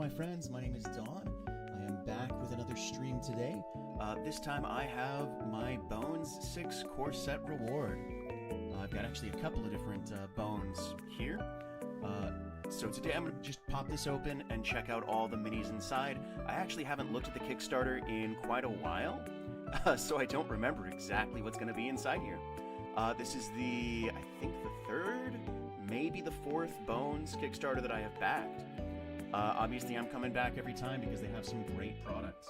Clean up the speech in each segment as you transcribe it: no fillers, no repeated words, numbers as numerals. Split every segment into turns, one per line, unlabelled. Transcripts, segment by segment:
my friends, my name is Dawn. I am back with another stream today. This time I have my Bones 6 core set reward. I've got actually a couple of different bones here. So today I'm going to just pop this open and check out all the minis inside. I actually haven't looked at the Kickstarter in quite a while, so I don't remember exactly what's going to be inside here. This is I think the third, maybe the fourth Bones Kickstarter that I have backed. Obviously I'm coming back every time because they have some great products.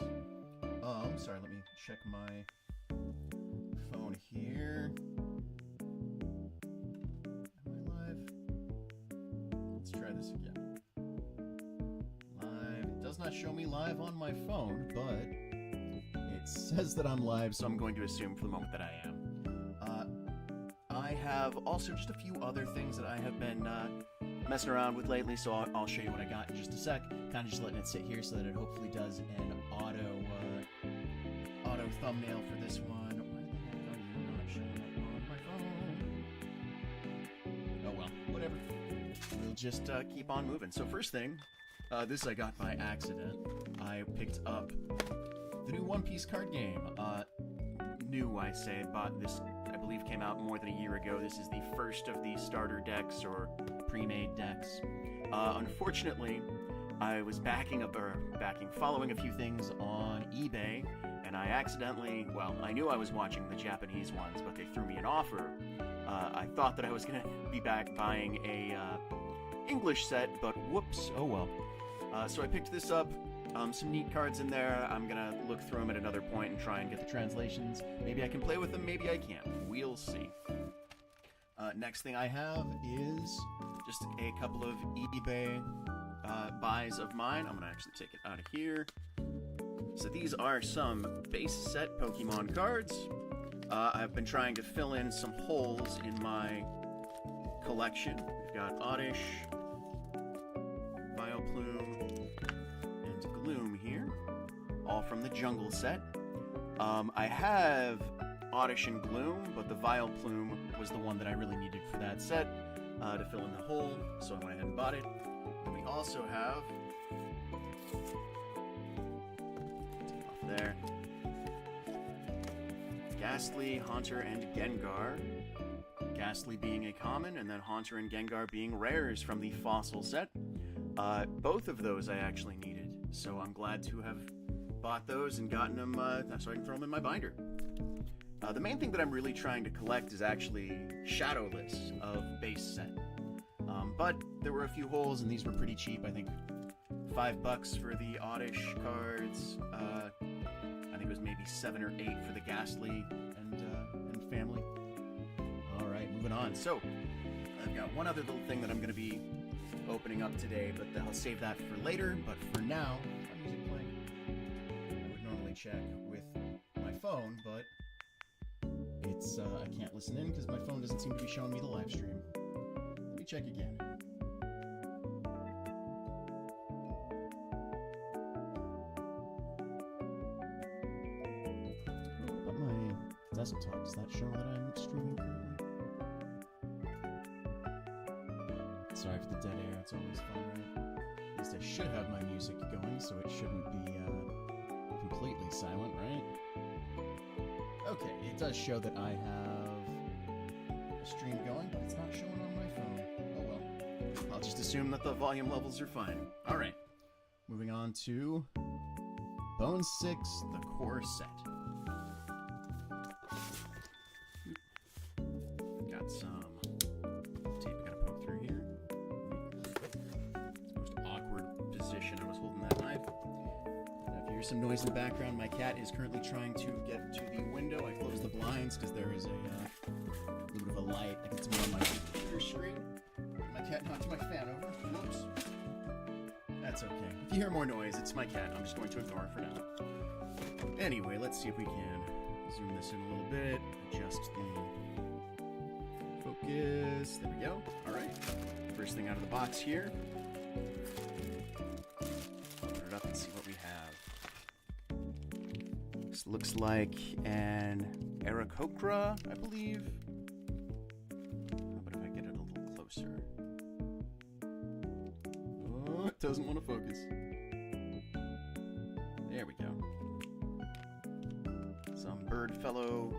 Sorry, let me check my phone here. Am I live? Let's try this again. Live. It does not show me live on my phone, but it says that I'm live, so I'm going to assume for the moment that I am. I have also just a few other things that I have been messing around with lately, so I'll show you what I got in just a sec. Kind of just letting it sit here so that it hopefully does an auto thumbnail for this one. Why the heck are you not showing up on my phone? Oh well, whatever. We'll just keep on moving. So first thing, this I got by accident. I picked up the new One Piece card game. New, I say, bought this, I believe, came out more than a year ago. This is the first of the starter decks or pre-made decks. Unfortunately, I was following a few things on eBay, and I accidentally, well, I knew I was watching the Japanese ones, but they threw me an offer. I thought that I was going to be back buying a English set, but whoops, oh well. So I picked this up. Some neat cards in there. I'm gonna look through them at another point and try and get the translations. Maybe I can play with them, maybe I can't. We'll see. Next thing I have is just a couple of eBay buys of mine. I'm gonna actually take it out of here. So these are some base set Pokemon cards. I've been trying to fill in some holes in my collection. We've got Oddish, Vileplume, and Gloom here, all from the Jungle set. I have Oddish and Gloom, but the Vileplume was the one that I really needed for that set to fill in the hole, so I went ahead and bought it. And we also have, take it off there, Ghastly, Haunter, and Gengar. Ghastly being a common, and then Haunter and Gengar being rares from the Fossil set. Both of those I actually needed, so I'm glad to have bought those and gotten them so I can throw them in my binder. The main thing that I'm really trying to collect is actually Shadowless of base set. But there were a few holes, and these were pretty cheap. I think $5 for the Oddish cards. I think it was maybe 7 or 8 for the Ghastly and family. Alright, moving on. So, I've got one other little thing that I'm going to be opening up today, but I'll save that for later. But for now, my music playing. I would normally check with my phone, but it's I can't listen in because my phone doesn't seem to be showing me the live stream. Let me check again. What about my desktop? Does that show that I'm streaming currently? Sorry for the dead air, it's always fun, right? At least I should have my music going, so it shouldn't be completely silent, right? Okay, it does show that I have a stream going, but it's not showing on my phone. Oh well. I'll just assume that the volume levels are fine. Alright, moving on to Bones 6, the core set. Got some tape I gotta poke through here. Most awkward position I was holding that knife. Now, if you hear some noise in the background, my cat is currently trying to get to the window. I closed the blinds because there is a little bit of a light that gets me on my computer screen. My cat knocked my fan over. Whoops. That's okay. If you hear more noise, it's my cat. I'm just going to ignore it for now. Anyway, let's see if we can zoom this in a little bit. Adjust the focus. There we go. Alright. First thing out of the box here. Open it up and see what we have. This looks like an Aarakocra, I believe. How about if I get it a little closer? doesn't want to focus. There we go. Some bird fellow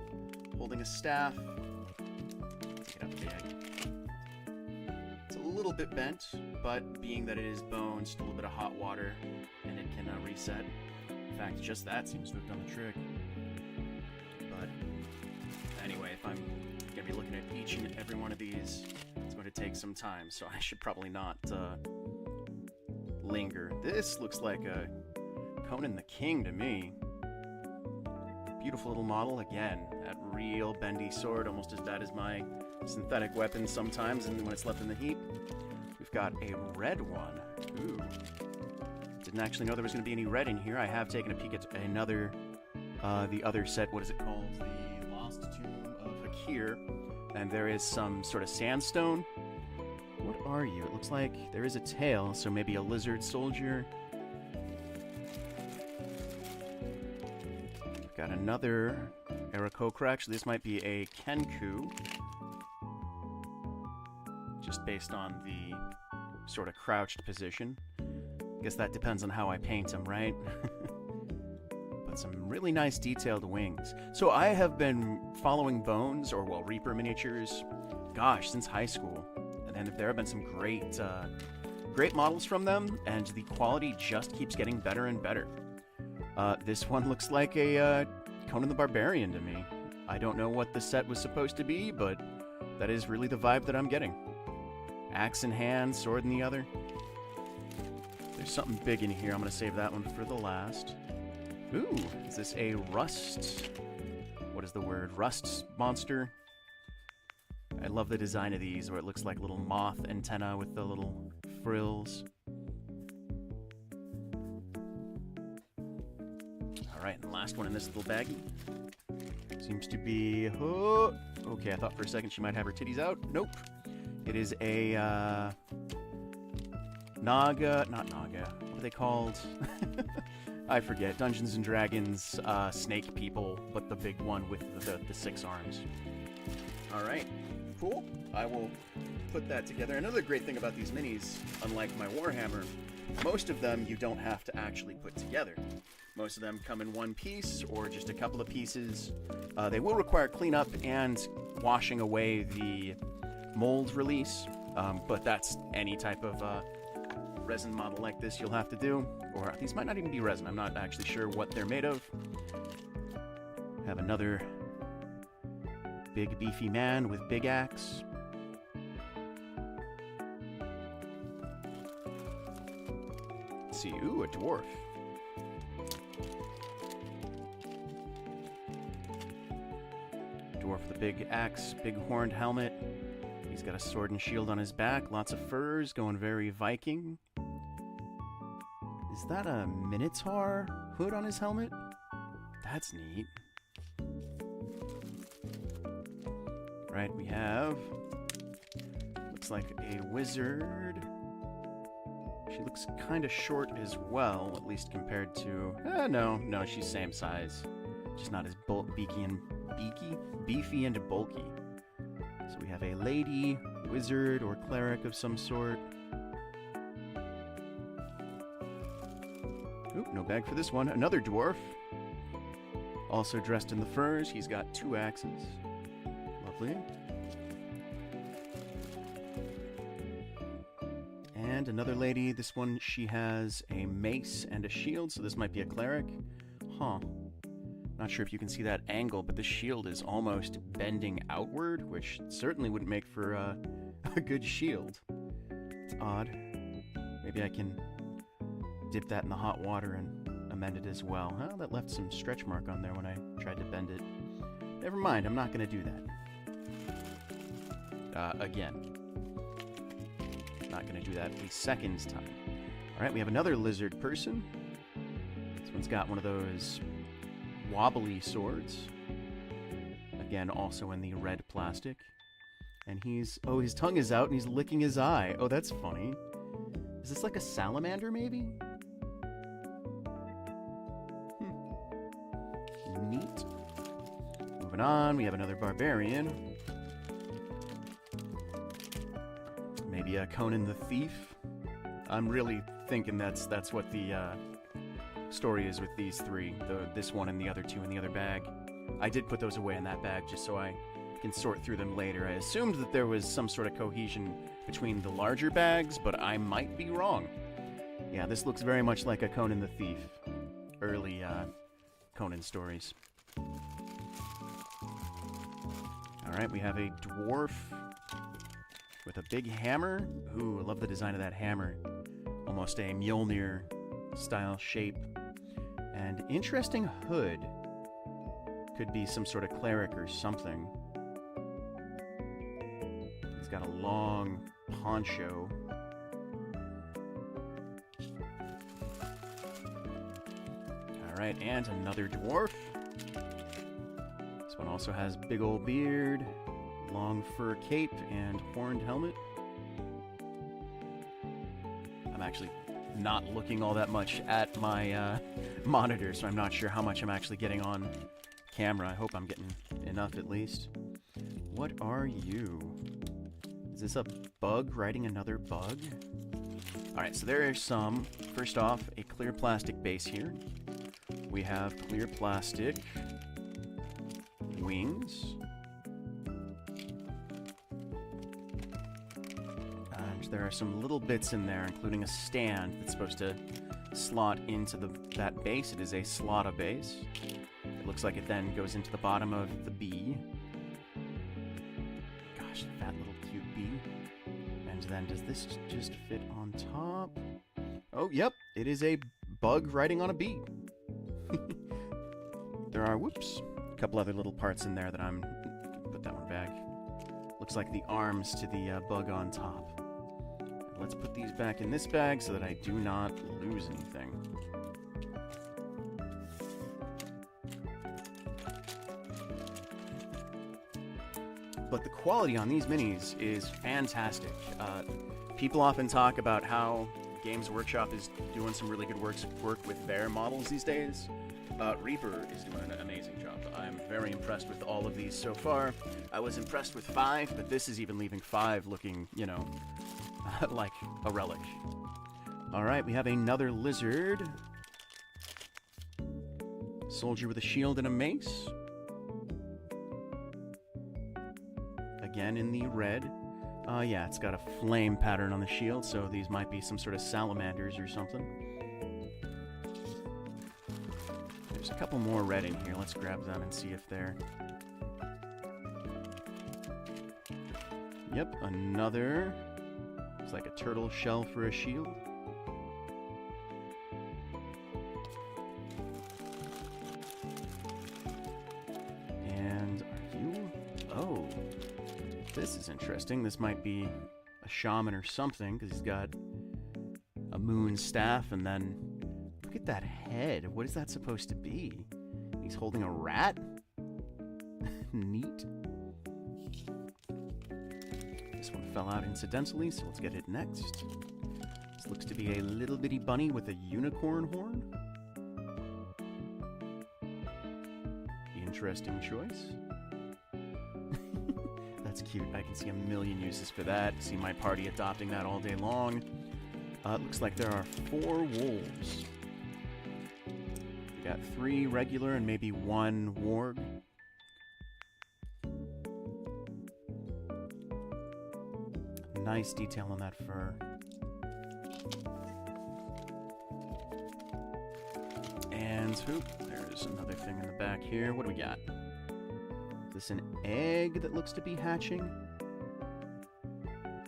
holding a staff. Take it out the bag. It's a little bit bent, but being that it is bone, just a little bit of hot water, and it can reset. In fact, just that seems to have done the trick. But anyway, if I'm going to be looking at each and every one of these, it's going to take some time, so I should probably not linger. This looks like a Conan the King to me. Beautiful little model. Again, that real bendy sword, almost as bad as my synthetic weapon sometimes, and when it's left in the heat. We've got a red one. Ooh. Didn't actually know there was going to be any red in here. I have taken a peek at another, the other set. What is it called? The Lost Tomb of Hakir. And there is some sort of sandstone. What are you? It looks like there is a tail, so maybe a lizard soldier. We've got another Aarakocra. Actually, this might be a Kenku. Just based on the sort of crouched position. I guess that depends on how I paint them, right? But some really nice detailed wings. So I have been following Bones, or well, Reaper miniatures, gosh, since high school. And there have been some great models from them, and the quality just keeps getting better and better. This one looks like a Conan the Barbarian to me. I don't know what the set was supposed to be, but that is really the vibe that I'm getting. Axe in hand, sword in the other. There's something big in here. I'm going to save that one for the last. Ooh, is this a rust? What is the word? Rust monster? I love the design of these, where it looks like little moth antenna with the little frills. Alright, and the last one in this little baggie seems to be... Oh, okay, I thought for a second she might have her titties out. Nope. It is a Naga, not Naga, what are they called? I forget. Dungeons and Dragons snake people, but the big one with the 6 arms. Alright, cool. I will put that together. Another great thing about these minis, unlike my Warhammer, most of them you don't have to actually put together. Most of them come in one piece or just a couple of pieces. They will require cleanup and washing away the mold release, but that's any type of resin model like this you'll have to do, or these might not even be resin. I'm not actually sure what they're made of. Have another big beefy man with big axe. Let's see, ooh, a dwarf. Dwarf with a big axe, big horned helmet. He's got a sword and shield on his back, lots of furs, going very Viking. Is that a Minotaur hood on his helmet? That's neat. Right, we have... looks like a wizard. She looks kind of short as well, at least compared to... no, she's same size. Just not as beefy and bulky. So we have a lady, wizard, or cleric of some sort. Oop, no bag for this one. Another dwarf. Also dressed in the furs. He's got 2 axes. Lovely. And another lady. This one, she has a mace and a shield, so this might be a cleric. Huh. Not sure if you can see that angle, but the shield is almost bending outward, which certainly wouldn't make for a good shield. It's odd. Maybe I can dip that in the hot water and amend it as well. Well, that left some stretch mark on there when I tried to bend it. Never mind, I'm not going to do that. Again. Not going to do that a second time. Alright, we have another lizard person. This one's got one of those wobbly swords. Again, also in the red plastic. And he's... oh, his tongue is out and he's licking his eye. Oh, that's funny. Is this like a salamander, maybe? Neat. Moving on, we have another barbarian. Maybe a Conan the Thief. I'm really thinking that's what the story is with these three. This one and the other two in the other bag. I did put those away in that bag just so I can sort through them later. I assumed that there was some sort of cohesion between the larger bags, but I might be wrong. Yeah, this looks very much like a Conan the Thief. Early Conan stories. Alright, we have a dwarf with a big hammer. Ooh, I love the design of that hammer. Almost a Mjolnir style shape. And interesting hood. Could be some sort of cleric or something. He's got a long poncho. Alright, and another dwarf. This one also has big old beard, long fur cape, and horned helmet. I'm actually not looking all that much at my monitor, so I'm not sure how much I'm actually getting on camera. I hope I'm getting enough at least. What are you? Is this a bug riding another bug? Alright, so there are some. First off, a clear plastic base here. We have clear plastic wings. And there are some little bits in there, including a stand that's supposed to slot into that base. It is a slotta base. It looks like it then goes into the bottom of the bee. Gosh, that little cute bee. And then does this just fit on top? Oh, yep, it is a bug riding on a bee. There are, whoops, a couple other little parts in there that put that one back. Looks like the arms to the bug on top. Let's put these back in this bag so that I do not lose anything. But the quality on these minis is fantastic. People often talk about how Games Workshop is doing some really good work with their models these days. Reaper is doing an amazing job. I'm very impressed with all of these so far. I was impressed with 5, but this is even leaving 5 looking, you know, like a relic. Alright, we have another lizard. Soldier with a shield and a mace. Again in the red. Yeah, it's got a flame pattern on the shield, so these might be some sort of salamanders or something. There's a couple more red in here. Let's grab them and see if they're... Yep, another. It's like a turtle shell for a shield. And are you... Oh. This is interesting. This might be a shaman or something, because he's got a moon staff, and then look at that head. What is that supposed to be? He's holding a rat? Neat. This one fell out incidentally, so let's get it next. This looks to be a little bitty bunny with a unicorn horn. Interesting choice. That's cute. I can see a million uses for that. See my party adopting that all day long. It looks like there are 4 wolves. We got 3 regular and maybe 1 warg. Nice detail on that fur. And whoop, there's another thing in the back here. What do we got? Is this an egg that looks to be hatching?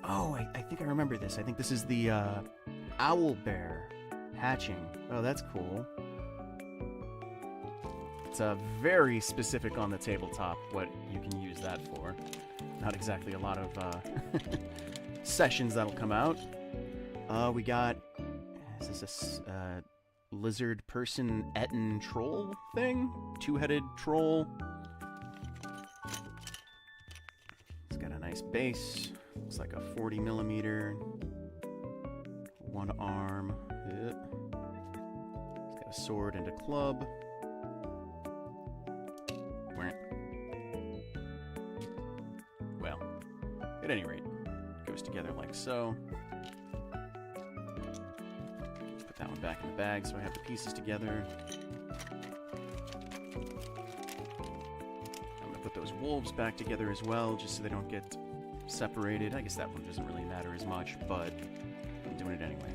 Oh, I think I remember this. I think this is the owl bear hatching. Oh, that's cool. It's very specific on the tabletop what you can use that for. Not exactly a lot of sessions that'll come out. We got... Is this a lizard person Etten troll thing? 2-headed troll. It's got a nice base. Looks like a 40mm. 1 arm. It's got a sword and a club. Well, at any rate, it goes together like so. back in the bag so I have the pieces together. I'm gonna put those wolves back together as well, just so they don't get separated. I guess that one doesn't really matter as much, but I'm doing it anyway.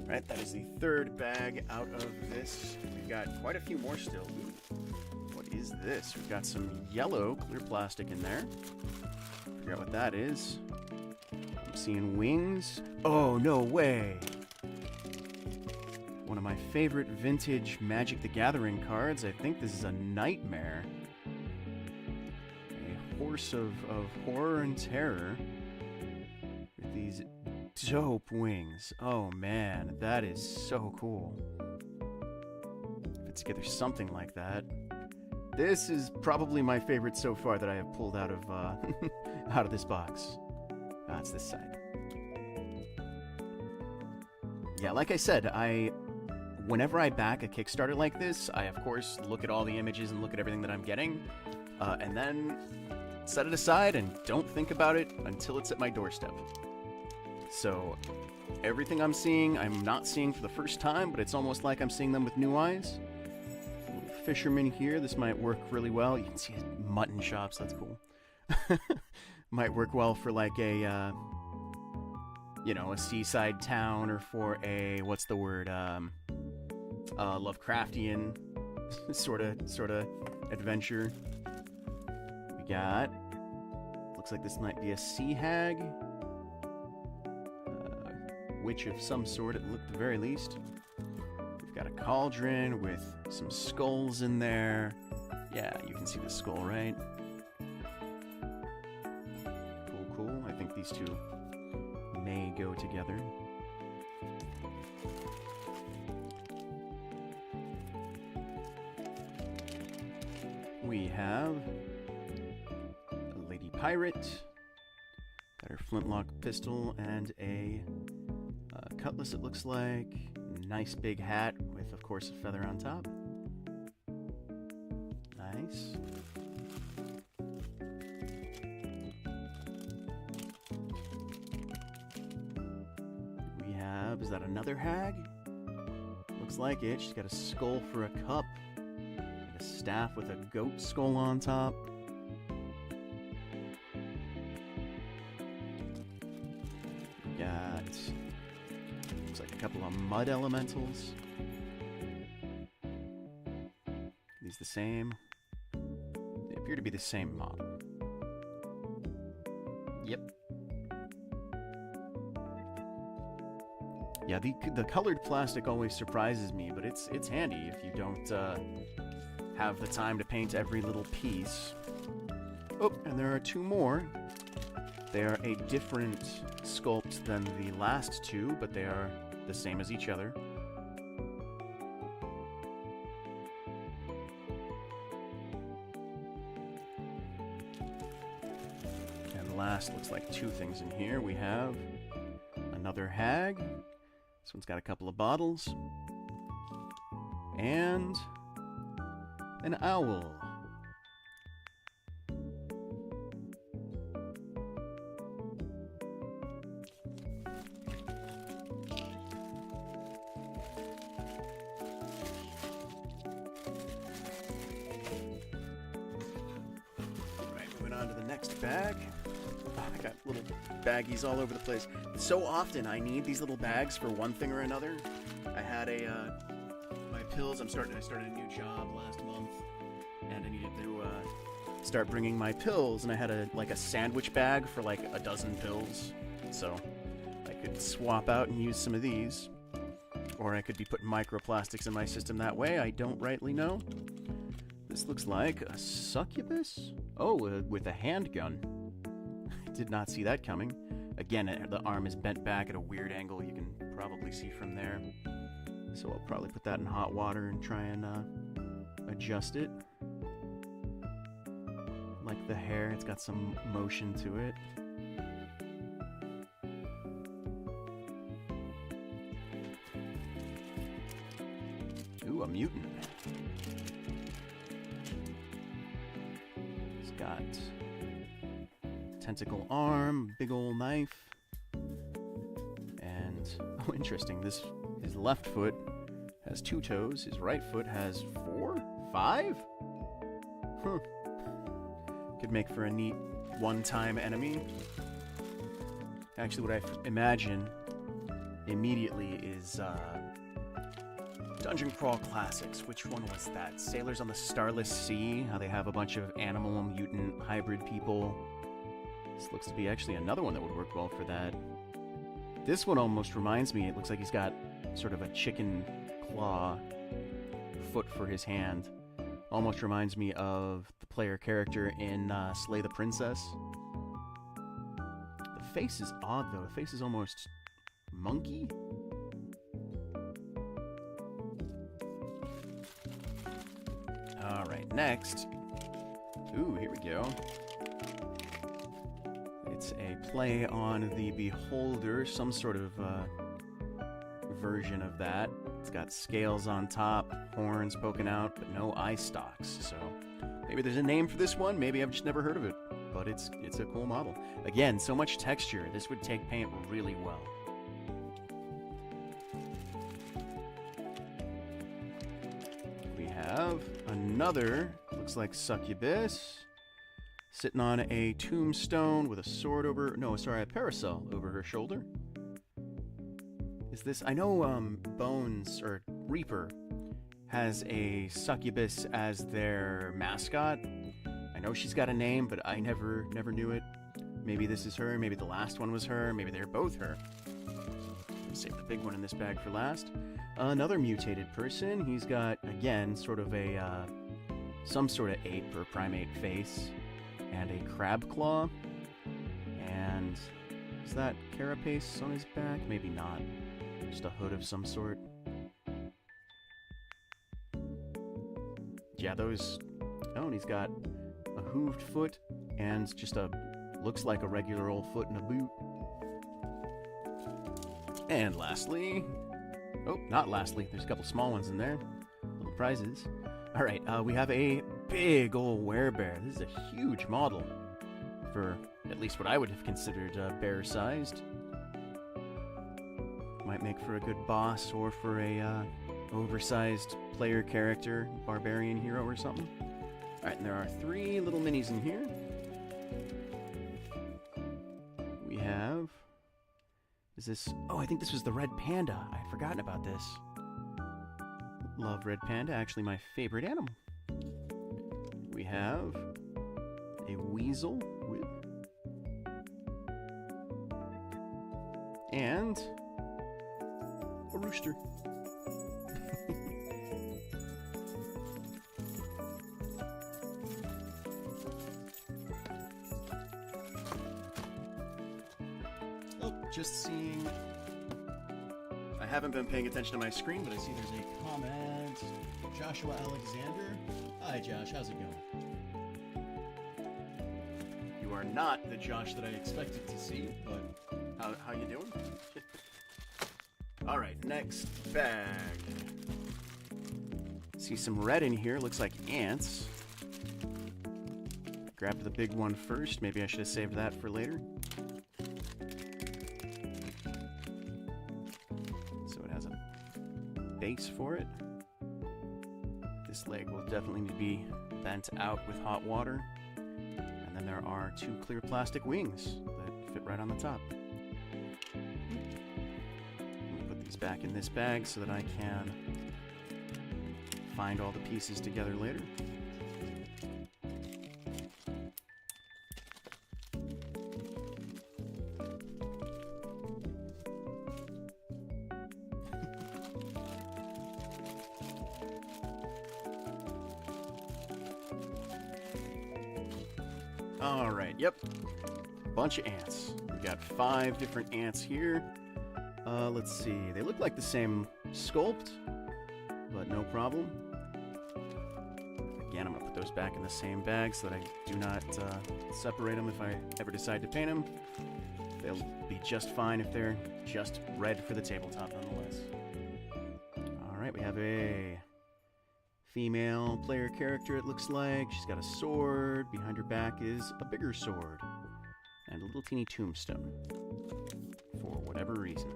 Alright, that is the third bag out of this. We've got quite a few more still. Ooh, what is this? We've got some yellow clear plastic in there. Figure out what that is. I'm seeing wings. Oh, no way! One of my favorite vintage Magic the Gathering cards. I think this is a Nightmare. A horse of horror and terror. With these dope wings. Oh man, that is so cool. Put together something like that. This is probably my favorite so far that I have pulled out of out of this box. It's this side. Yeah, like I said, whenever I back a Kickstarter like this, I of course look at all the images and look at everything that I'm getting, and then set it aside and don't think about it until it's at my doorstep. So, everything I'm seeing, I'm not seeing for the first time, but it's almost like I'm seeing them with new eyes. Little fisherman here, this might work really well. You can see his mutton chops, that's cool. Might work well for like a, you know, a seaside town, or for a, what's the word, Lovecraftian sort of adventure. We got, looks like this might be a sea hag. Witch of some sort, at the very least. We've got a cauldron with some skulls in there. Yeah, you can see the skull, right? Cool, cool. I think these two may go together. We have a lady pirate. Got her flintlock pistol and a cutlass, it looks like. Nice big hat with, of course, a feather on top. Nice. We have, is that another hag? Looks like it. She's got a skull for a cup. And a staff with a goat skull on top. We got, looks like a couple of mud elementals. These the same? They appear to be the same model. Yep. Yeah, the colored plastic always surprises me, but it's handy if you don't have the time to paint every little piece. Oh, and there are two more. They are a different sculpt than the last two, but they are the same as each other. And last, looks like two things in here. We have another hag. This one's got a couple of bottles. And an owl. On to the next bag. Oh, I got little baggies all over the place. So often I need these little bags for one thing or another. I had my pills. I started a new job last month, and I needed to start bringing my pills. And I had a sandwich bag for like a dozen pills, so I could swap out and use some of these, or I could be putting microplastics in my system that way. I don't rightly know. This looks like a succubus? Oh, with a handgun. Did not see that coming. Again, the arm is bent back at a weird angle. You can probably see from there. So I'll probably put that in hot water and try and adjust it. Like the hair, it's got some motion to it. Ooh, a mutant. He's got tentacle arm, big ol' knife. And, oh, interesting, his left foot has 2 toes. His right foot has 4? 5? Huh. Could make for a neat one-time enemy. Actually, what I imagine immediately is Dungeon Crawl Classics. Which one was that? Sailors on the Starless Sea, how they have a bunch of animal mutant hybrid people. This looks to be actually another one that would work well for that. This one almost reminds me, it looks like he's got sort of a chicken claw foot for his hand. Almost reminds me of the player character in Slay the Princess. The face is odd, though. The face is almost monkey? Alright, next. Ooh, here we go. It's a play on the Beholder, some sort of version of that. It's got scales on top, horns poking out, but no eye stalks. So maybe there's a name for this one. Maybe I've just never heard of it. But it's a cool model. Again, so much texture. This would take paint really well. We have another, looks like succubus, sitting on a tombstone with a sword over, no, sorry, a parasol over her shoulder. Is this, I know Bones, or Reaper, has a succubus as their mascot. I know she's got a name, but I never knew it. Maybe this is her, maybe the last one was her, maybe they're both her. Save the big one in this bag for last. Another mutated person. He's got, again, sort of a, some sort of ape or primate face, and a crab claw. And is that carapace on his back? Maybe not. Just a hood of some sort. Yeah, those... Oh, and he's got a hooved foot and just a... looks like a regular old foot in a boot. And lastly... Oh, not lastly. There's a couple small ones in there. Little prizes. Alright, we have a big old werebear. This is a huge model. For at least what I would have considered bear-sized. Might make for a good boss or for a oversized player character, barbarian hero or something. Alright, and there are 3 little minis in here. We have... Is this... Oh, I think this was the red panda. I had forgotten about this. Love red panda, actually my favorite animal. We have a weasel with... And... a rooster. Oh, just seeing... I haven't been paying attention to my screen, but I see there's a comment. Joshua Alexander. Hi, Josh. How's it going? You are not the Josh that I expected to see, but how you doing? Alright, next bag. See some red in here, looks like ants. Grab the big one first, maybe I should have saved that for later. So it has a base for it. This leg will definitely need to be bent out with hot water. And then there are 2 clear plastic wings that fit right on the top. Back in this bag so that I can find all the pieces together later. All right, yep. Bunch of ants. We got 5 different ants here. Let's see. They look like the same sculpt, but no problem. Again, I'm going to put those back in the same bag so that I do not separate them if I ever decide to paint them. They'll be just fine if they're just red for the tabletop, nonetheless. Alright, we have a Female player character, it looks like. She's got a sword. Behind her back is a bigger sword. And a little teeny tombstone. For whatever reason.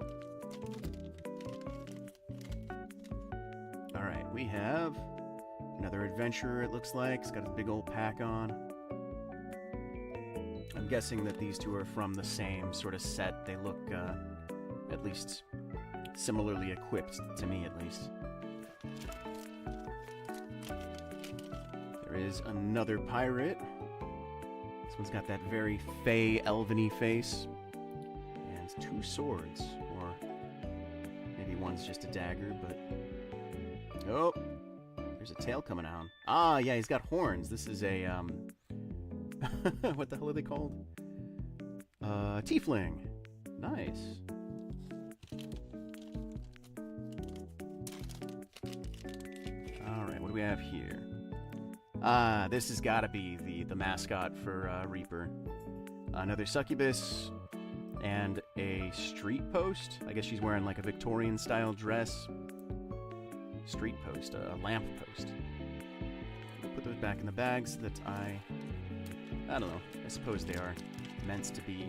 Alright, we have another adventurer, it looks like. He's got a big old pack on. I'm guessing that these two are from the same sort of set. They look, at least, similarly equipped, to me at least. There is another pirate. This one's got that very fey, elven-y face. And 2 swords, or maybe one's just a dagger, but... Oh! There's a tail coming out. Ah, yeah, he's got horns. This is a, what the hell are they called? Tiefling. Nice. Alright, what do we have here? Ah, this has got to be the mascot for Reaper. Another succubus and a street post. I guess she's wearing like a Victorian-style dress. Street post, a lamp post. I'll put those back in the bag so that I don't know. I suppose they are meant to be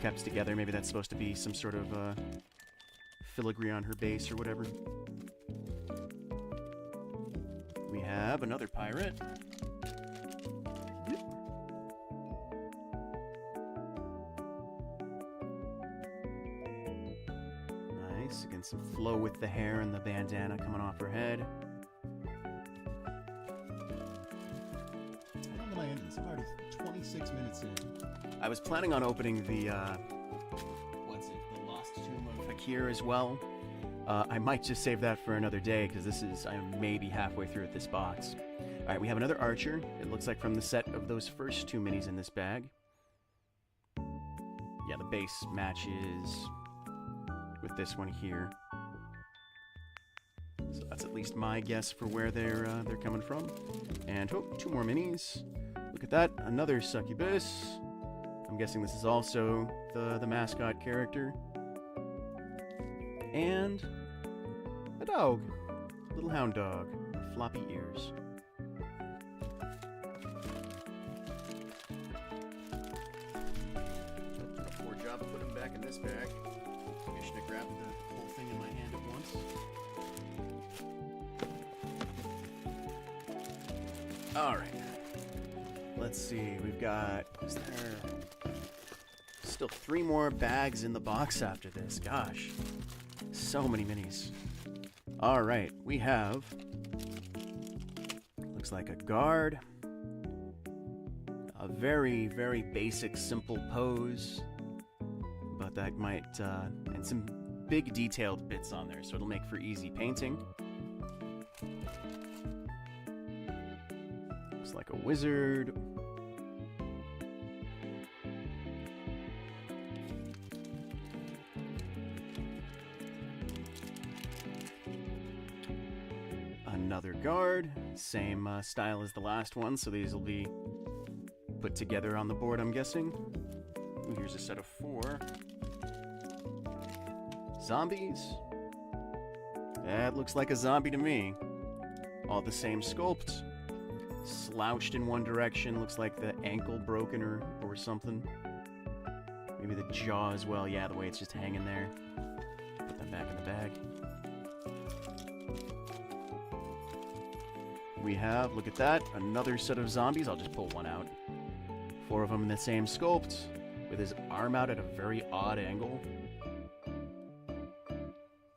kept together. Maybe that's supposed to be some sort of filigree on her base or whatever. We have another pirate. Nice. Again, some flow with the hair and the bandana coming off her head. I don't know my endings. I'm already 26 minutes in. I was planning on opening the, the Lost Tomb of Hakir as well. I might just save that for another day, because I'm maybe halfway through with this box. Alright, we have another archer. It looks like from the set of those first 2 minis in this bag. Yeah, the base matches with this one here. So that's at least my guess for where they're coming from. And, oh, 2 more minis. Look at that, another succubus. I'm guessing this is also the mascot character. And a dog. Little hound dog with floppy ears. Poor job of putting them back in this bag. I should have grabbed the whole thing in my hand at once. Alright. Let's see, we've got... Is there... Still 3 more bags in the box after this. Gosh. So many minis. Alright, we have... Looks like a guard. A very, very basic, simple pose. But that might... and some big detailed bits on there, so it'll make for easy painting. Looks like a wizard. Another guard, same style as the last one, so these will be put together on the board, I'm guessing. Ooh, here's a set of 4. Zombies. That looks like a zombie to me. All the same sculpt. Slouched in one direction, looks like the ankle broken or something. Maybe the jaw as well, yeah, the way it's just hanging there. Put that back in the bag. We have, look at that, another set of zombies. I'll just pull one out. 4 of them in the same sculpt, with his arm out at a very odd angle.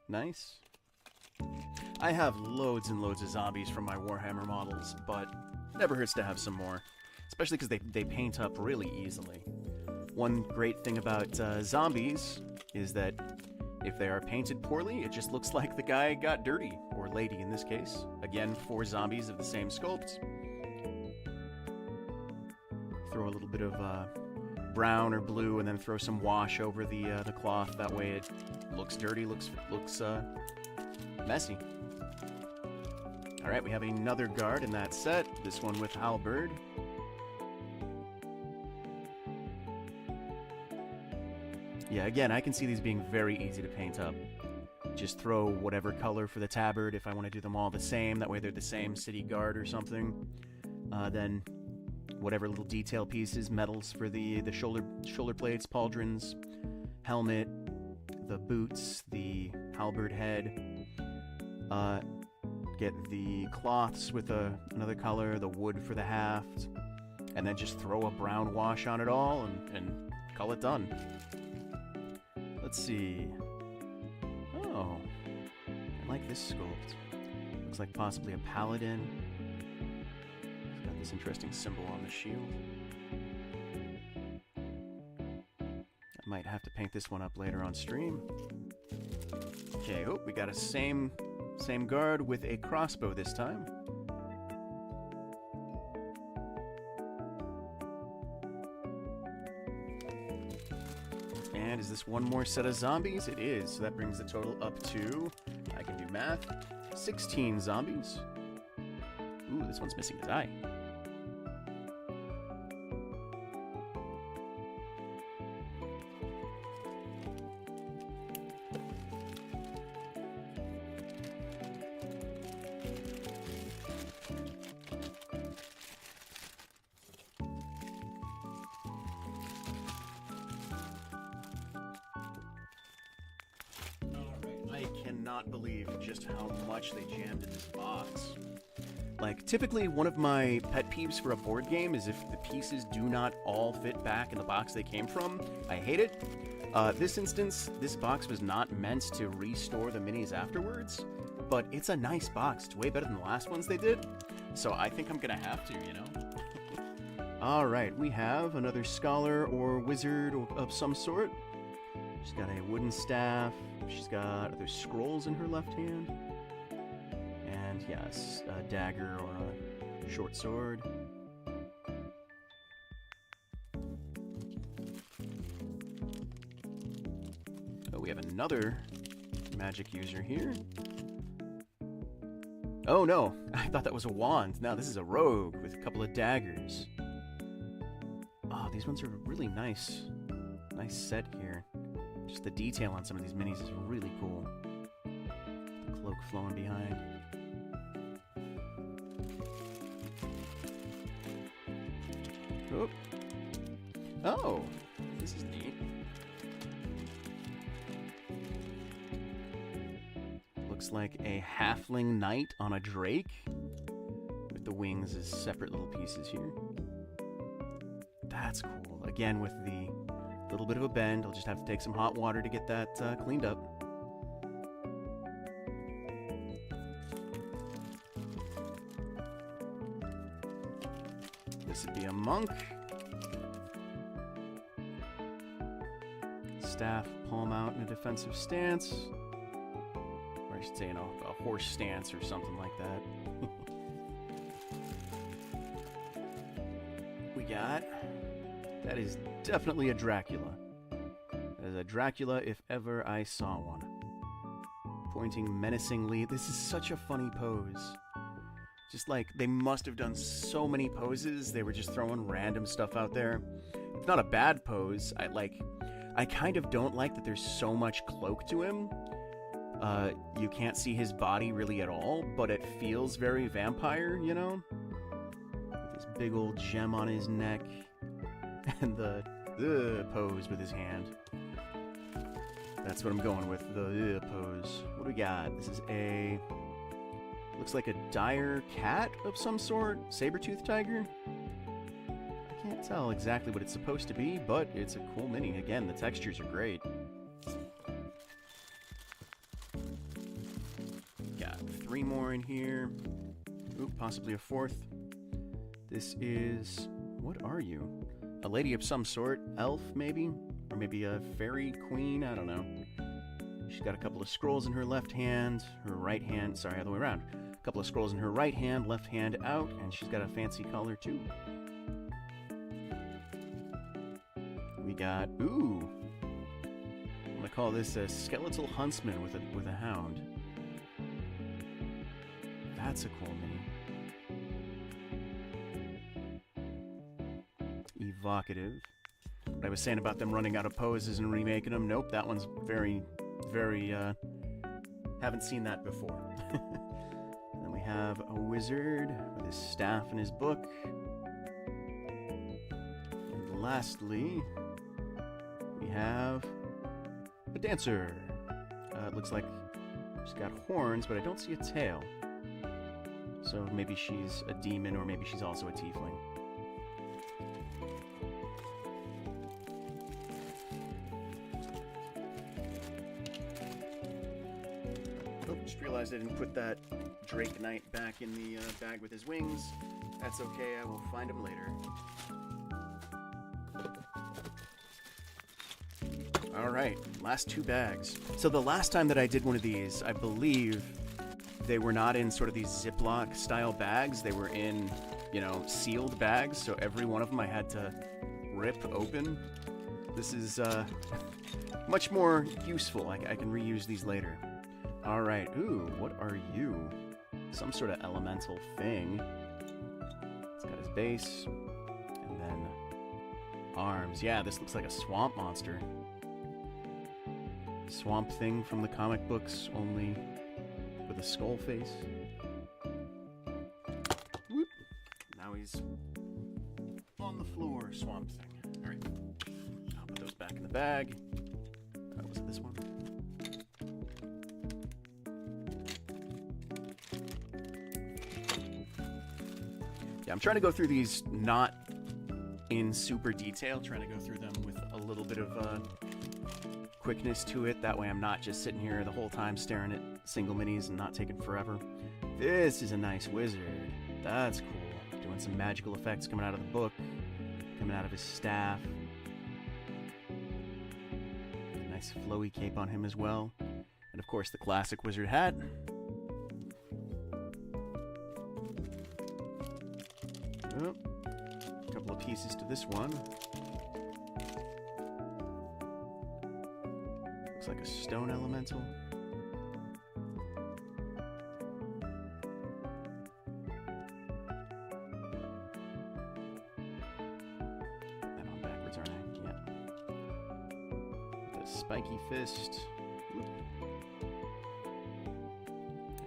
Nice. I have loads and loads of zombies from my Warhammer models, but never hurts to have some more. Especially because they paint up really easily. One great thing about zombies is that if they are painted poorly, it just looks like the guy got dirty, or lady in this case. Again, 4 zombies of the same sculpt. Throw a little bit of brown or blue, and then throw some wash over the cloth. That way it looks dirty, looks messy. Alright, we have another guard in that set. This one with halberd. Yeah, again, I can see these being very easy to paint up. just throw whatever color for the tabard if I want to do them all the same. That way they're the same city guard or something. Then whatever little detail pieces, medals for the shoulder plates, pauldrons, helmet, the boots, the halberd head. Get the cloths with another color, the wood for the haft, and then just throw a brown wash on it all and call it done. Let's see. Oh, I like this sculpt. Looks like possibly a paladin. It's got this interesting symbol on the shield. I might have to paint this one up later on stream. Okay, oh, we got a same guard with a crossbow this time. And is this one more set of zombies? It is, so that brings the total up to, I can do math, 16 zombies. Ooh, this one's missing his eye. I cannot believe just how much they jammed in this box. Like, typically one of my pet peeves for a board game is if the pieces do not all fit back in the box they came from. I hate it. This instance, this box was not meant to restore the minis afterwards, but it's a nice box. It's way better than the last ones they did, so I think I'm gonna have to, you know? Alright, we have another scholar or wizard of some sort. She's got a wooden staff. She's got other scrolls in her left hand. And yes, a dagger or a short sword. Oh, we have another magic user here. Oh no, I thought that was a wand. No, this is a rogue with a couple of daggers. Oh, these ones are really nice. Nice set here. Just the detail on some of these minis is really cool. The cloak flowing behind. Oh. Oh, this is neat. Looks like a halfling knight on a drake, with the wings as separate little pieces here. That's cool. Again, with the little bit of a bend. I'll just have to take some hot water to get that cleaned up. This would be a monk. Staff, palm out in a defensive stance. Or I should say, a horse stance or something like that. We got... That is definitely a Dracula. That is a Dracula if ever I saw one. Pointing menacingly. This is such a funny pose. Just like, they must have done so many poses. They were just throwing random stuff out there. It's not a bad pose. I kind of don't like that there's so much cloak to him. You can't see his body really at all, but it feels very vampire, you know? With this big old gem on his neck. And the pose with his hand. That's what I'm going with, the pose. What do we got? This is a... Looks like a dire cat of some sort. Saber-toothed tiger? I can't tell exactly what it's supposed to be, but it's a cool mini. Again, the textures are great. Got 3 more in here. Oop, possibly a 4th. This is... What are you? A lady of some sort. Elf, maybe? Or maybe a fairy queen? I don't know. She's got a couple of scrolls in her left hand. Her right hand... Sorry, other way around. A couple of scrolls in her right hand, left hand out, and she's got a fancy collar, too. We got... Ooh! I'm gonna call this a skeletal huntsman with a hound. That's a cool mini. Evocative. What I was saying about them running out of poses and remaking them, nope, that one's very, very Haven't seen that before. Then we have a wizard with his staff and his book. And lastly, we have a dancer. It looks like she's got horns, but I don't see a tail. So maybe she's a demon, or maybe she's also a tiefling. Oh, just realized I didn't put that Drake Knight back in the bag with his wings. That's okay, I will find him later. Alright, last 2 bags. So the last time that I did one of these, I believe they were not in sort of these Ziploc style bags. They were in, you know, sealed bags, so every one of them I had to rip open. This is much more useful. I can reuse these later. Alright, ooh, what are you? Some sort of elemental thing. It's got his base, and then arms. Yeah, this looks like a swamp monster. Swamp Thing from the comic books, only with a skull face. Whoop. Now he's on the floor, Swamp Thing. Alright. I'll put those back in the bag. Was it this one? Yeah, I'm trying to go through these not in super detail, trying to go through them with a little bit of quickness to it. That way I'm not just sitting here the whole time staring at single minis and not taking forever. This is a nice wizard. That's cool. Doing some magical effects coming out of the book, coming out of his staff. A nice flowy cape on him as well. And of course the classic wizard hat. Oh, a couple of pieces to this one. Looks like a stone elemental. That on backwards, aren't I? Yeah. The spiky fist. Whoop.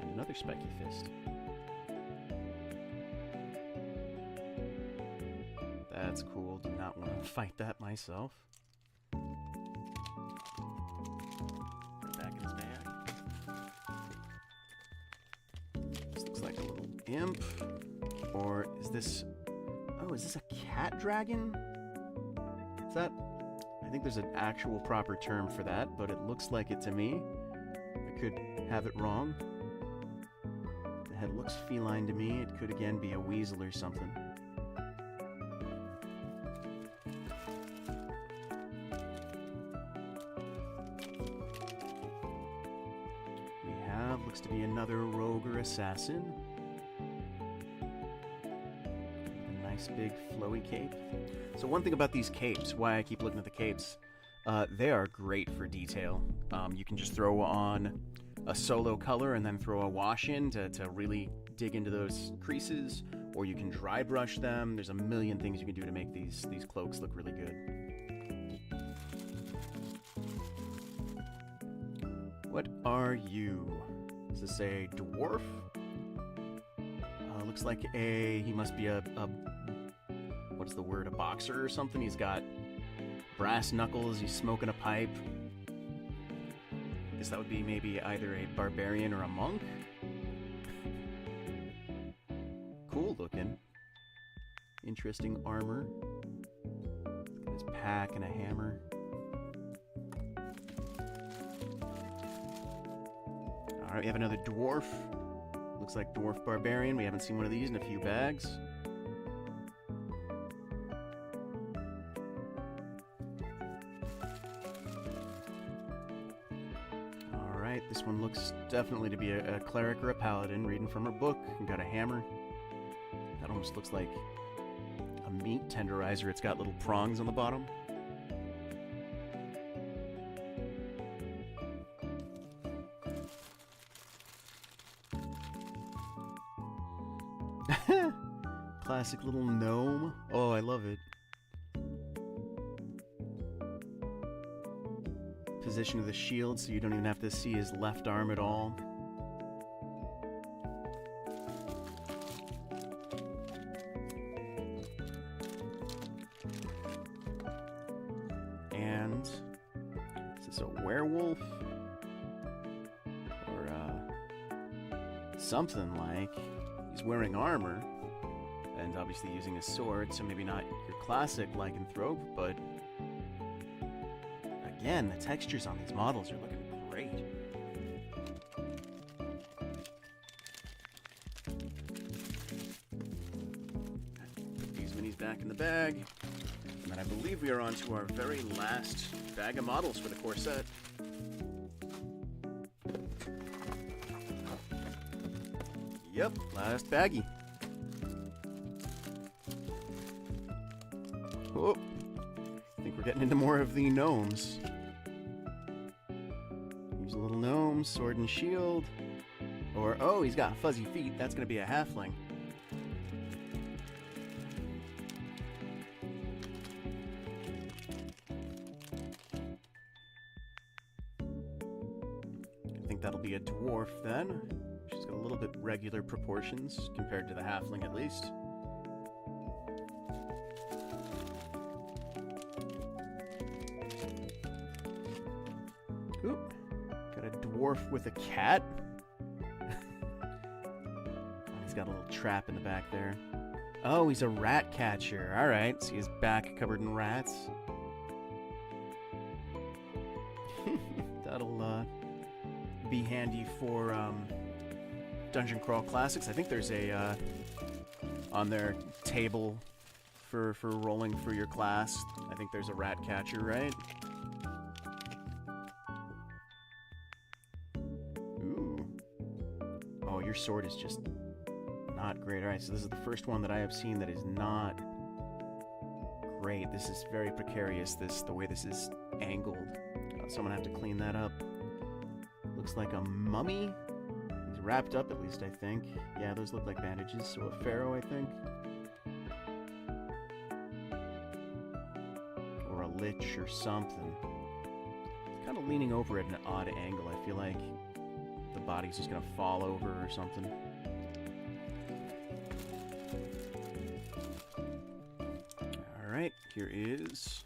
And another spiky fist. That's cool. Do not want to fight that myself. Imp, or is this, oh, is this a cat dragon? Is that, I think there's an actual proper term for that, but it looks like it to me. I could have it wrong. The head looks feline to me. It could again be a weasel or something. We have, looks to be another rogue or assassin. Nice big flowy cape. So one thing about these capes, why I keep looking at the capes, they are great for detail. You can just throw on a solo color and then throw a wash in to really dig into those creases, or you can dry brush them. There's a million things you can do to make these cloaks look really good. What are you? Is this a dwarf? Looks like he must be a what's the word, a boxer or something. He's got brass knuckles, he's smoking a pipe. I guess that would be maybe either a barbarian or a monk. Cool looking. Interesting armor. Got his pack and a hammer. Alright, we have another dwarf. Looks like dwarf barbarian. We haven't seen one of these in a few bags. Alright, this one looks definitely to be a cleric or a paladin reading from her book. And got a hammer. That almost looks like a meat tenderizer. It's got little prongs on the bottom. Classic little gnome. Oh, I love it. Position of the shield so you don't even have to see his left arm at all. And is this a werewolf? Or something like. He's wearing armor and obviously using a sword, so maybe not your classic lycanthrope, but again, the textures on these models are looking great. Put these minis back in the bag. And then I believe we are on to our very last bag of models for the core set. Yep, last baggie. Oh, I think we're getting into more of the gnomes. Use a little gnome, sword and shield. Or, oh, he's got fuzzy feet. That's going to be a halfling. I think that'll be a dwarf then. She's got a little bit regular proportions compared to the halfling at least. Oop. Got a dwarf with a cat. He's got a little trap in the back there. Oh, he's a rat catcher. Alright, see his back covered in rats. That'll be handy for Dungeon Crawl Classics. I think there's a on their table for rolling for your class. I think there's a rat catcher, right? Ooh. Oh, your sword is just not great. Alright, so this is the first one that I have seen that is not great. This is very precarious, the way this is angled. So I'm gonna have to clean that up. Looks like a mummy. He's wrapped up, at least, I think. Yeah, those look like bandages, so a pharaoh, I think. Or a lich or something. It's kind of leaning over at an odd angle. I feel like the body's just gonna fall over or something. Alright, here is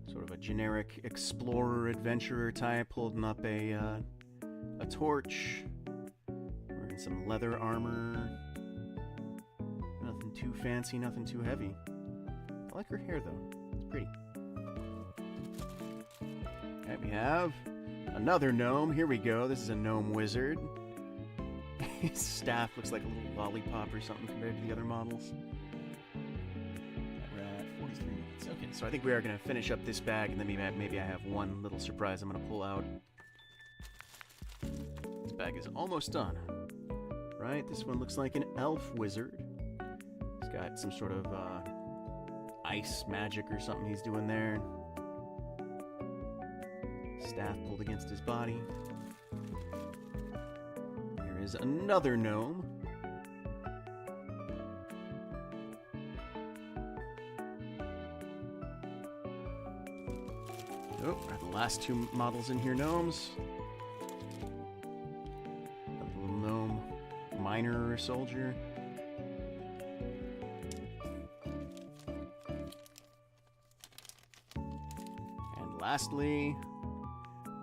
sort of a generic explorer adventurer type holding up a torch, wearing some leather armor. Nothing too fancy, nothing too heavy. I like her hair though, it's pretty. Okay, we have another gnome. Here we go. This is a gnome wizard. His staff looks like a little lollipop or something compared to the other models. We're at 43 minutes. Okay, so I think we are going to finish up this bag, and then maybe I have one little surprise I'm going to pull out. This bag is almost done. Right, this one looks like an elf wizard. He's got some sort of ice magic or something he's doing there. Staff pulled against his body. Here is another gnome. Oh, the last two models in here, gnomes. A little gnome miner or soldier. And lastly,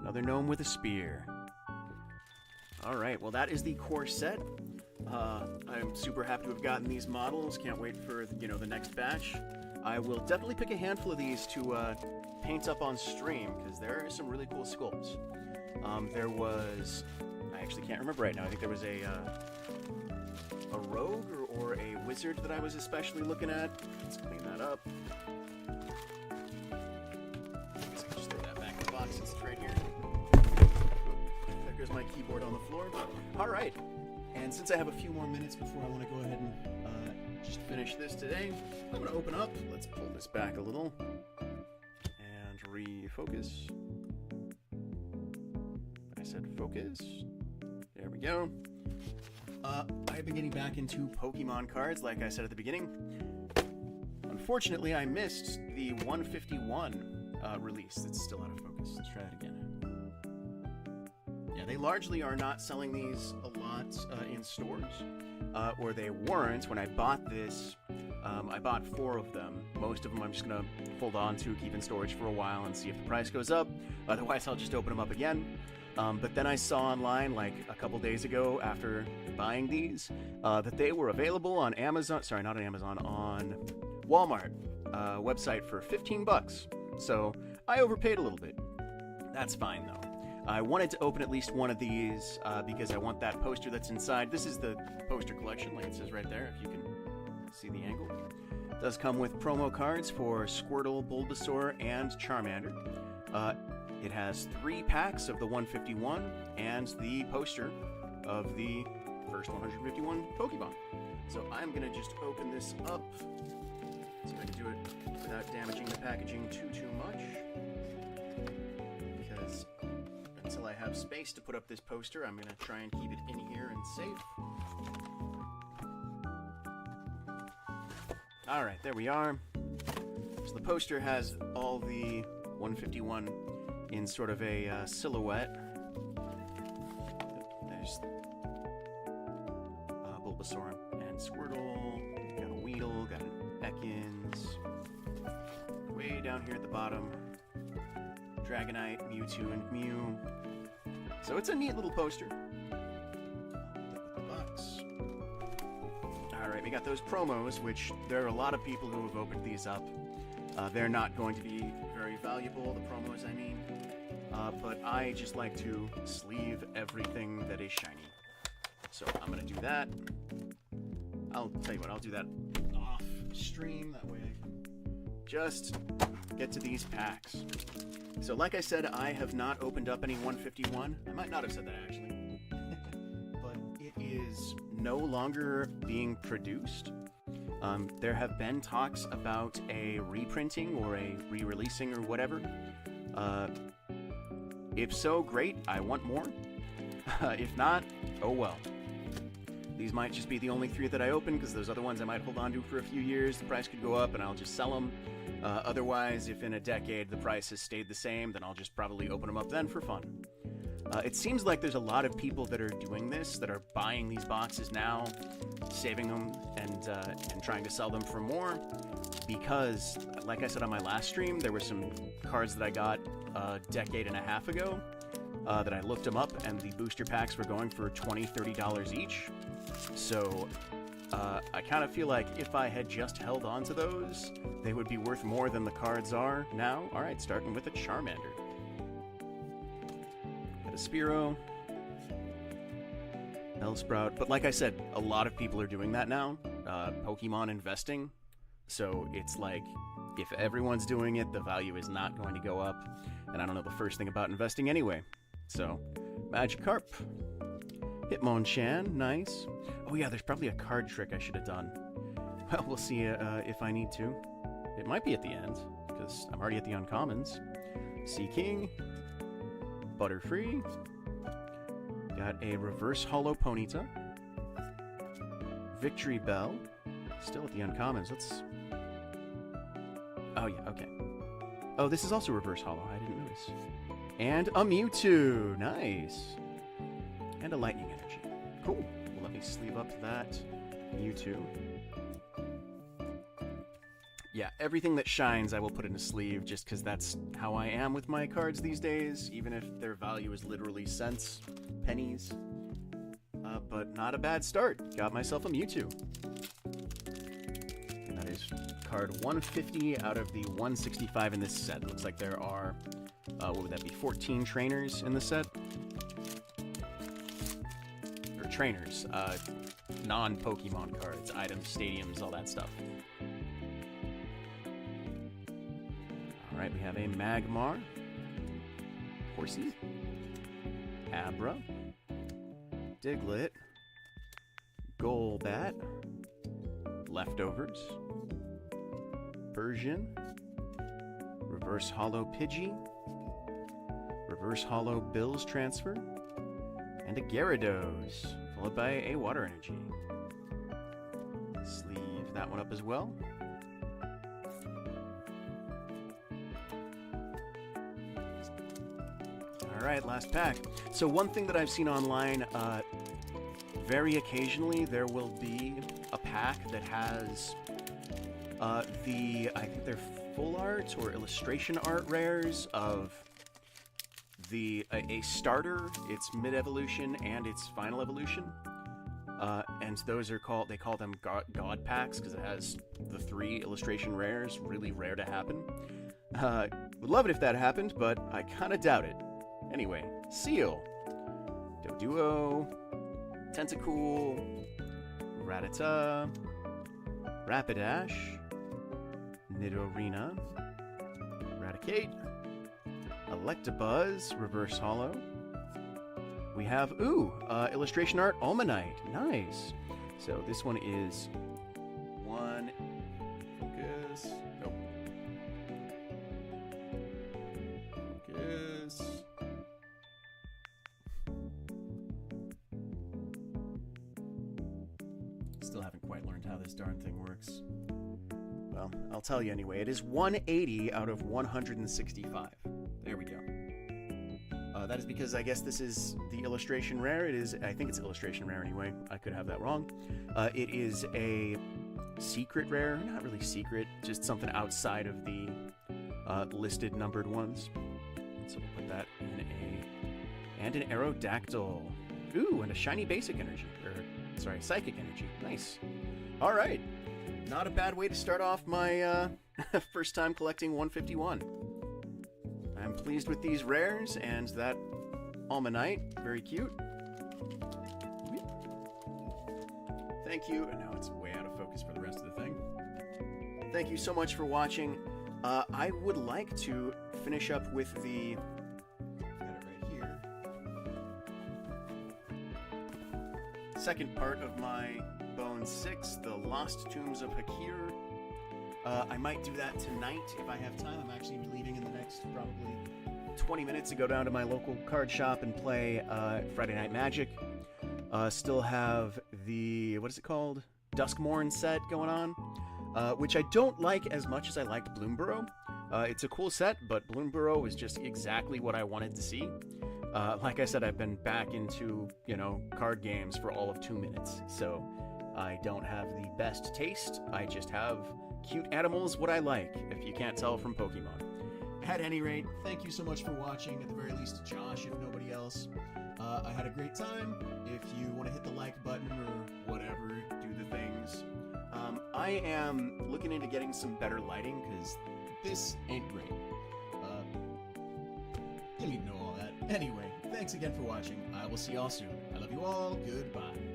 another gnome with a spear. Alright, well that is the core set. I'm super happy to have gotten these models. Can't wait for, the next batch. I will definitely pick a handful of these to paint up on stream, because there are some really cool sculpts. There was... I actually can't remember right now. I think there was a rogue or a wizard that I was especially looking at. Let's clean that up. I guess I can just throw that back in the box since it's right here. There goes my keyboard on the floor. Alright, and since I have a few more minutes before I want to go ahead and just finish this today, I'm going to open up. Let's pull this back a little and refocus. I said focus. There we go. I've been getting back into Pokemon cards, like I said at the beginning. Unfortunately, I missed the 151 release. It's still out of focus. Let's try it again. Yeah, they largely are not selling these a lot in stores, or they weren't when I bought this I bought 4 of them. Most of them I'm just gonna hold on to, keep in storage for a while, and see if the price goes up. Otherwise, I'll just open them up again. But then I saw online, like a couple days ago after buying these, that they were available on Amazon. Sorry, not on Amazon, on Walmart website for $15. So I overpaid a little bit. That's fine though. I wanted to open at least one of these because I want that poster that's inside. This is the poster collection, like it says right there, if you can see the angle. It does come with promo cards for Squirtle, Bulbasaur, and Charmander. It has 3 packs of the 151 and the poster of the first 151 Pokemon. So I'm going to just open this up. So I can do it without damaging the packaging too much. Because until I have space to put up this poster, I'm going to try and keep it in here and safe. Alright, there we are. So the poster has all the 151 in sort of a silhouette. There's Bulbasaur and Squirtle. Got a Weedle, got an Ekans. Way down here at the bottom, Dragonite, Mewtwo, and Mew. So it's a neat little poster. The box. Alright, we got those promos, which there are a lot of people who have opened these up. They're not going to be very valuable, the promos I mean. But I just like to sleeve everything that is shiny. So I'm going to do that. I'll tell you what, I'll do that off stream. That way I can just get to these packs. So like I said, I have not opened up any 151. I might not have said that actually. But it is no longer being produced. There have been talks about a reprinting or a re-releasing or whatever. If so, great, I want more. If not, oh well. These might just be the only 3 that I open, because those other ones I might hold on to for a few years. The price could go up and I'll just sell them. Otherwise, if in a decade the price has stayed the same, then I'll just probably open them up then for fun. It seems like there's a lot of people that are doing this, that are buying these boxes now, saving them, and trying to sell them for more. Because, like I said on my last stream, there were some cards that I got a decade and a half ago that I looked them up, and the booster packs were going for $20, $30 each. So I kind of feel like if I had just held on to those, they would be worth more than the cards are now. Alright, starting with a Charmander. Got a Spearow. Bellsprout. But like I said, a lot of people are doing that now. Pokemon investing. So it's like, if everyone's doing it, the value is not going to go up. And I don't know the first thing about investing anyway. So, Magikarp. Hitmonchan, nice. Oh yeah, there's probably a card trick I should have done. Well, we'll see if I need to. It might be at the end, because I'm already at the uncommons. Seaking. Butterfree. Got a reverse holo Ponyta. Victory Bell. Still at the uncommons. Let's... Oh yeah, okay. Oh, this is also reverse holo. I didn't notice. And a Mewtwo. Nice. And a Lightning Energy. Cool. Well, let me sleeve up that Mewtwo. Yeah, everything that shines I will put in a sleeve, just because that's how I am with my cards these days, even if their value is literally cents, pennies. But not a bad start. Got myself a Mewtwo. And that is card 150 out of the 165 in this set. Looks like there are, what would that be, 14 trainers in the set? Or trainers, non-Pokemon cards, items, stadiums, all that stuff. Alright, we have a Magmar, Horsey, Abra, Diglett, Golbat, Leftovers, Persian, Reverse Holo Pidgey, Reverse Holo Bills Transfer, and a Gyarados, followed by a Water Energy. Sleeve that one up as well. Alright, last pack. So one thing that I've seen online, very occasionally there will be a pack that has I think they're full art or illustration art rares of a starter, its mid-evolution, and its final evolution. And those are they call them God packs because it has the 3 illustration rares, really rare to happen. Would love it if that happened, but I kind of doubt it. Anyway, Seal, Doduo, Tentacool, Rattata, Rapidash, Nidorina, Raticate, Electabuzz, Reverse Hollow. We have, illustration art, Almanite. Nice. So this one is one. Focus. Nope. Focus. Still haven't quite learned how this darn thing works. Well, I'll tell you anyway. It is 180 out of 165. There we go. That is because I guess this is the illustration rare. I think it's illustration rare anyway. I could have that wrong. It is a secret rare. Not really secret, just something outside of the listed numbered ones. So we'll put that in and an Aerodactyl. Ooh, and a shiny basic energy. Psychic energy. Nice. All right. Not a bad way to start off my first time collecting 151. I'm pleased with these rares and that Almanite. Very cute. Thank you. And now it's way out of focus for the rest of the thing. Thank you so much for watching. I would like to finish up with the... Got it right here. Second part of my Bone 6, the Lost Tombs of Hakir. I might do that tonight if I have time. I'm actually leaving in the next probably 20 minutes to go down to my local card shop and play Friday Night Magic. Still have the, what is it called? Duskmorn set going on, which I don't like as much as I liked Bloomburrow. It's a cool set, but Bloomburrow is just exactly what I wanted to see. Like I said, I've been back into, card games for all of 2 minutes, so I don't have the best taste. I just have cute animals, what I like, if you can't tell from Pokemon. At any rate, thank you so much for watching, at the very least to Josh, if nobody else. I had a great time. If you want to hit the like button or whatever, do the things. I am looking into getting some better lighting, because this ain't great. You need to know all that. Anyway, thanks again for watching. I will see y'all soon. I love you all. Goodbye.